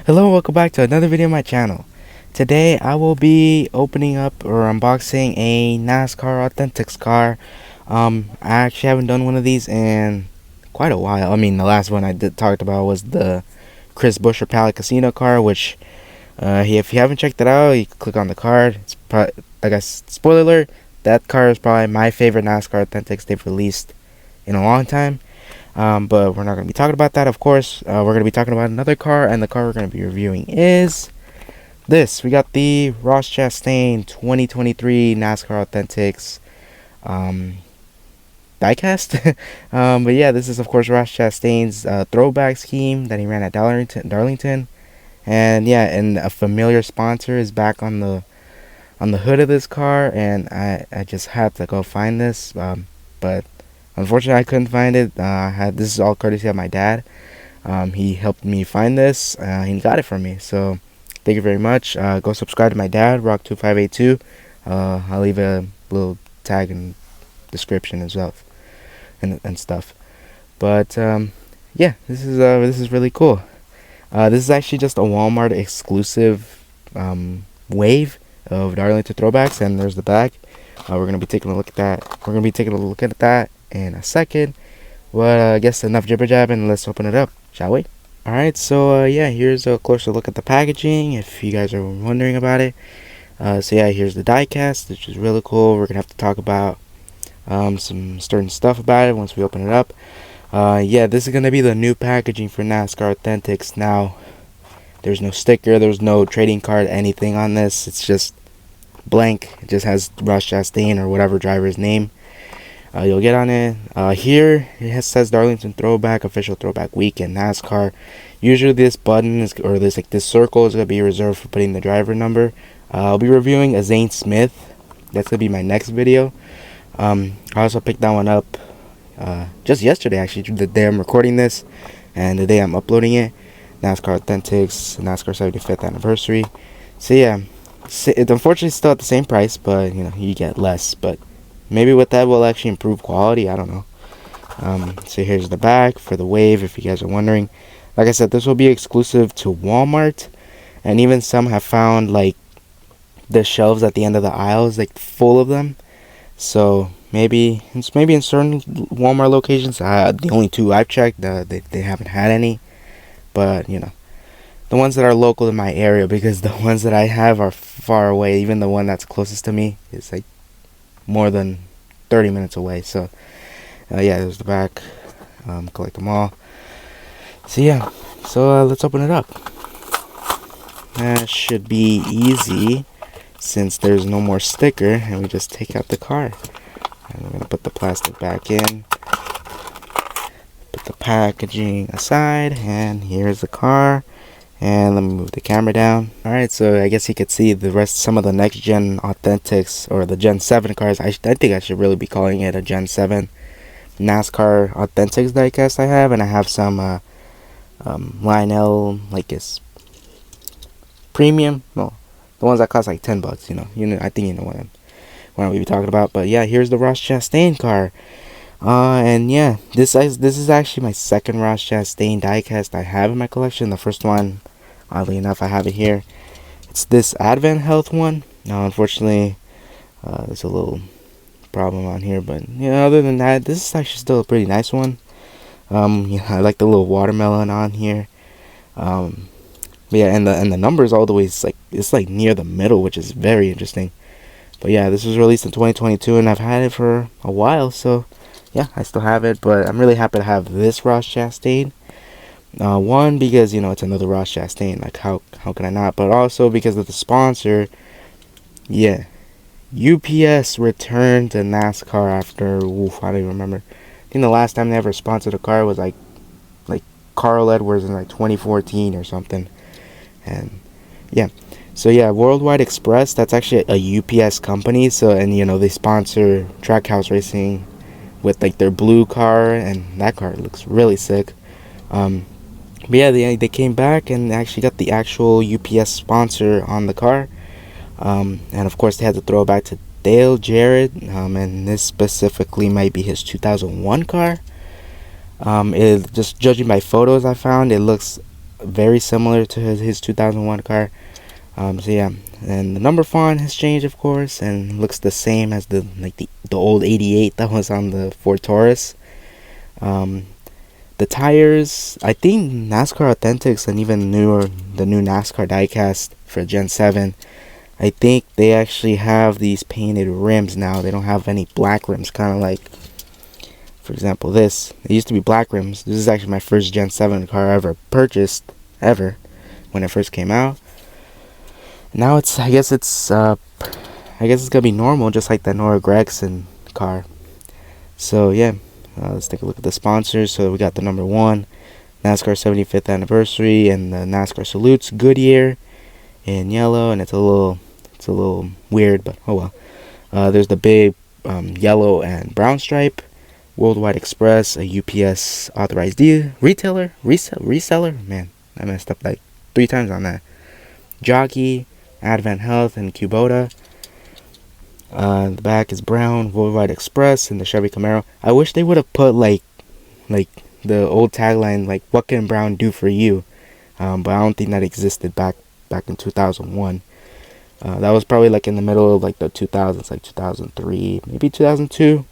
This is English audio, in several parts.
Hello, welcome back to another video on my channel. Today I will be opening up or unboxing a NASCAR Authentics car. I actually haven't done one of these in quite a while. I mean, the last one I talked about was the Chris Buescher Pallet Casino car, which if you haven't checked it out, you can click on the card. It's probably, like I spoiler alert, that car is probably my favorite NASCAR Authentics they've released in a long time. But we're not going to be talking about that, of course. We're going to be talking about another car, and the car we're going to be reviewing is this. We got the Ross Chastain 2023 NASCAR Authentics diecast. But yeah, this is, of course, Ross Chastain's throwback scheme that he ran at Darlington. And yeah, and a familiar sponsor is back on the hood of this car, and I just had to go find this. But unfortunately, I couldn't find it. This is all courtesy of my dad. He helped me find this. He got it for me. So thank you very much. Go subscribe to my dad, Rock2582. I'll leave a little tag and description as well, and stuff. But yeah, this is really cool. This is actually just a Walmart exclusive wave of Darlington throwbacks, and there's the back. We're gonna be taking a look at that. We're gonna be taking a look at that in a second. But I guess enough jibber jabbing. Let's open it up, shall we? All right. So yeah, here's a closer look at the packaging. If you guys are wondering about it. So yeah, here's the diecast, which is really cool. We're gonna have to talk about some certain stuff about it once we open it up. Yeah, this is gonna be the new packaging for NASCAR Authentics. Now, there's no sticker, there's no trading card, anything on this. It's just blank. It just has Ross Chastain or whatever driver's name you'll get on it. Here it says Darlington Throwback, official Throwback Weekend NASCAR. Usually this button is, or this circle is gonna be reserved for putting the driver number. I'll be reviewing a Zane Smith. That's gonna be my next video. I also picked that one up just yesterday, actually, the day I'm recording this and the day I'm uploading it. NASCAR Authentics, NASCAR 75th anniversary. So yeah, it's unfortunately still at the same price, but you know, you get less. But maybe with that will actually improve quality. I don't know. So here's the back for the wave, if you guys are wondering. Like I said, this will be exclusive to Walmart, and even some have found like the shelves at the end of the aisles like full of them. So maybe in certain Walmart locations. The only two I've checked, they haven't had any. But you know, the ones that are local in my area, because the ones that I have are far away. Even the one that's closest to me is like more than 30 minutes away. So yeah, there's the back. Collect them all. So yeah, so let's open it up. That should be easy since there's no more sticker, and we just take out the car. And we're gonna put the plastic back in. Put the packaging aside, and here's the car. And let me move the camera down. Alright, so I guess you could see the rest, some of the next gen Authentics, or the Gen 7 cars. I think I should really be calling it a Gen 7 NASCAR Authentics diecast I have. And I have some Lionel, like it's premium. No, the ones that cost like $10. You know, I think you know what I'm be talking about. But yeah, here's the Ross Chastain car. And yeah, this is actually my second Ross Chastain diecast I have in my collection. The first one, oddly enough, I have it here. It's this Advent Health one. Now, unfortunately, there's a little problem on here, but yeah, other than that, this is actually still a pretty nice one. Yeah, I like the little watermelon on here. But yeah, and the numbers all the way, it's like near the middle, which is very interesting. But yeah, this was released in 2022, and I've had it for a while, so yeah, I still have it. But I'm really happy to have this Ross Chastain. One, because, you know, it's another Ross Chastain. Like, how can I not? But also because of the sponsor. Yeah, UPS returned to NASCAR after, I don't even remember. I think the last time they ever sponsored a car was like Carl Edwards in like 2014 or something. And yeah, so yeah, Worldwide Express, that's actually a UPS company. So, and you know, they sponsor Trackhouse Racing with like their blue car, and that car looks really sick. But yeah, they came back and actually got the actual UPS sponsor on the car. And of course they had to throw it back to Dale Jarrett, and this specifically might be his 2001 car. It just judging by photos I found, it looks very similar to his 2001 car. So yeah, and the number font has changed, of course, and looks the same as the old 88 that was on the Ford Taurus. The tires, I think NASCAR Authentics and even the new NASCAR Diecast for Gen 7, I think they actually have these painted rims now. They don't have any black rims, kind of like, for example, this. It used to be black rims. This is actually my first Gen 7 car I ever purchased, ever, when it first came out. Now I guess it's gonna be normal, just like the Nora Gregson car. So yeah, let's take a look at the sponsors. So we got the number 1, NASCAR 75th anniversary, and the NASCAR salutes Goodyear in yellow, and it's a little weird, but oh well. There's the big yellow and brown stripe. Worldwide Express, a UPS authorized reseller. Man, I messed up like 3 times on that. Jockey, Advent Health, and Kubota. The back is brown, Worldwide Express, and the Chevy Camaro. I wish they would have put like the old tagline, like "What can Brown do for you?" But I don't think that existed back in 2001. That was probably like in the middle of like the 2000s, like 2003, maybe 2002.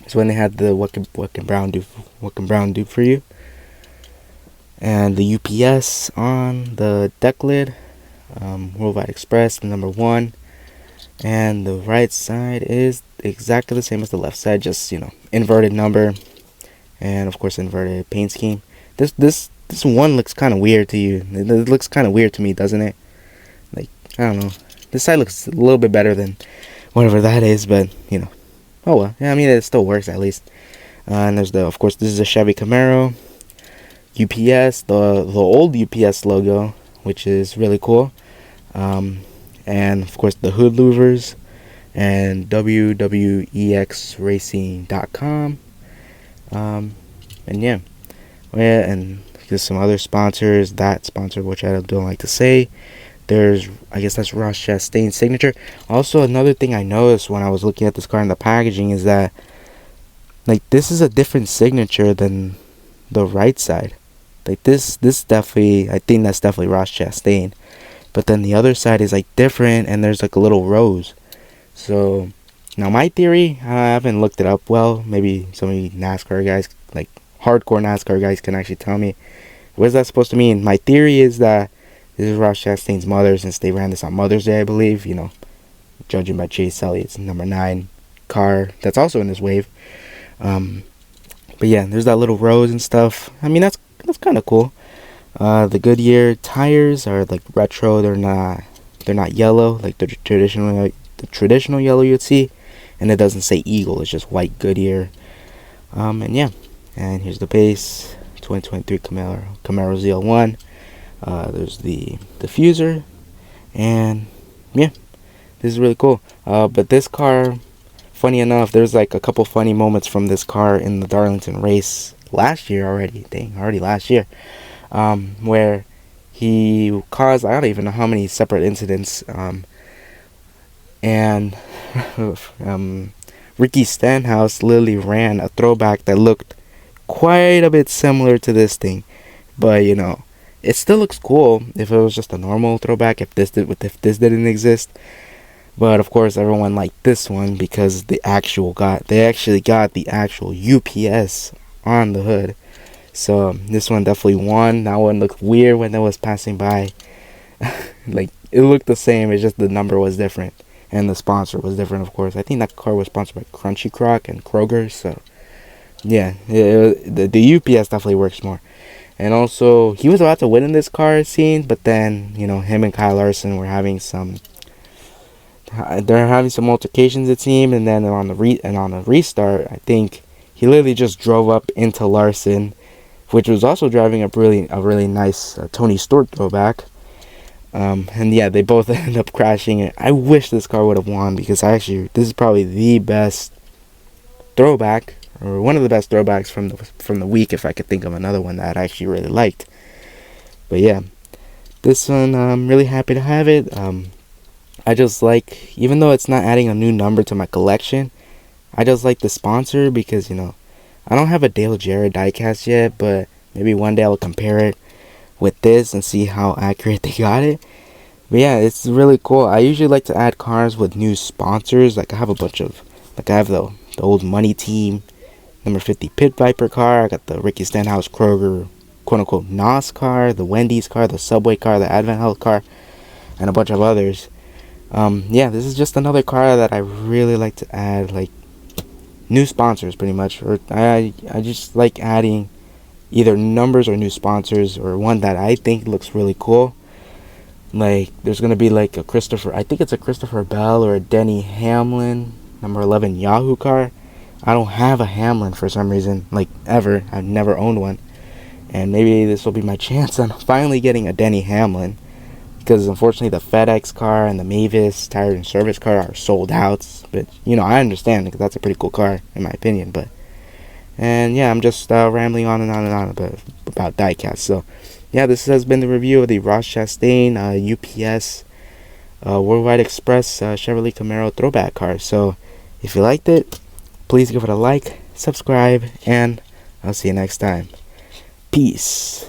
Is when they had the what can Brown do for you? And the UPS on the deck lid, Worldwide Express, the number 1, and the right side is exactly the same as the left side, just inverted number, and of course inverted paint scheme. This one looks kind of weird to you. It looks kind of weird to me, doesn't it? Like, I don't know. This side looks a little bit better than whatever that is, but oh well. Yeah, I mean, it still works at least. And there's of course, this is a Chevy Camaro. UPS, the old UPS logo, which is really cool. And of course the hood louvers, and WWEX Racing.com. And yeah. And there's some other sponsors. That sponsor, which I don't like to say. There's, I guess that's Ross Chastain's signature. Also, another thing I noticed when I was looking at this car in the packaging is that, like, this is a different signature than the right side. Like, this definitely, I think that's definitely Ross Chastain. But then the other side is, like, different, and there's, like, a little rose. So, now my theory, I haven't looked it up well. Maybe some of you NASCAR guys, like, hardcore NASCAR guys can actually tell me. What is that supposed to mean? My theory is that this is Ross Chastain's mother, since they ran this on Mother's Day, I believe. Judging by Chase Elliott's number 9 car that's also in this wave. But yeah, there's that little rose and stuff. I mean, that's kind of cool. The Goodyear tires are like retro. They're not yellow like the traditional yellow you'd see, and it doesn't say Eagle. It's just white Goodyear. And yeah, and here's the base 2023 Camaro ZL1. There's the diffuser, and yeah, this is really cool. But this car, funny enough, there's like a couple funny moments from this car in the Darlington race last year already. Already last year, where he caused, I don't even know how many separate incidents, and Ricky Stenhouse literally ran a throwback that looked quite a bit similar to this thing, but it still looks cool if it was just a normal throwback, if this didn't exist. But of course everyone liked this one because they actually got the actual UPS on the hood. So this one definitely won. That one looked weird when it was passing by. Like, it looked the same, it's just the number was different. And the sponsor was different, of course. I think that car was sponsored by Crunchy Croc and Kroger, so yeah, the UPS definitely works more. And also, he was about to win in this car scene, but then, him and Kyle Larson were having some altercations, it seemed, and then on the restart, I think he literally just drove up into Larson, which was also driving a really nice Tony Stewart throwback. And yeah, they both ended up crashing. I wish this car would have won, because this is probably the best throwback, or one of the best throwbacks from the week, if I could think of another one that I actually really liked. But yeah, this one, I'm really happy to have it. I just like, even though it's not adding a new number to my collection, I just like the sponsor because, I don't have a Dale Jarrett diecast yet, but maybe one day I'll compare it. with this and see how accurate they got it. But yeah, it's really cool. I usually like to add cars with new sponsors. Like I have a bunch of, like I have the old Money Team number 50 Pit Viper car. I got the Ricky Stenhouse Kroger quote unquote NOS car, the Wendy's car, the Subway car, the Advent Health car, and a bunch of others. Yeah, this is just another car that I really like to add, like new sponsors pretty much. Or I just like adding either numbers or new sponsors, or one that I think looks really cool. Like there's gonna be like a Christopher, I think it's a Christopher Bell or a Denny Hamlin number 11 Yahoo car. I don't have a Hamlin for some reason, like ever. I've never owned one, and maybe this will be my chance on finally getting a Denny Hamlin, because unfortunately the FedEx car and the Mavis Tire and Service car are sold out. But you know, I understand, because that's a pretty cool car in my opinion. But and yeah, I'm just rambling on and on and on about Diecast. So yeah, this has been the review of the Ross Chastain UPS Worldwide Express Chevrolet Camaro throwback car. So if you liked it, please give it a like, subscribe, and I'll see you next time. Peace.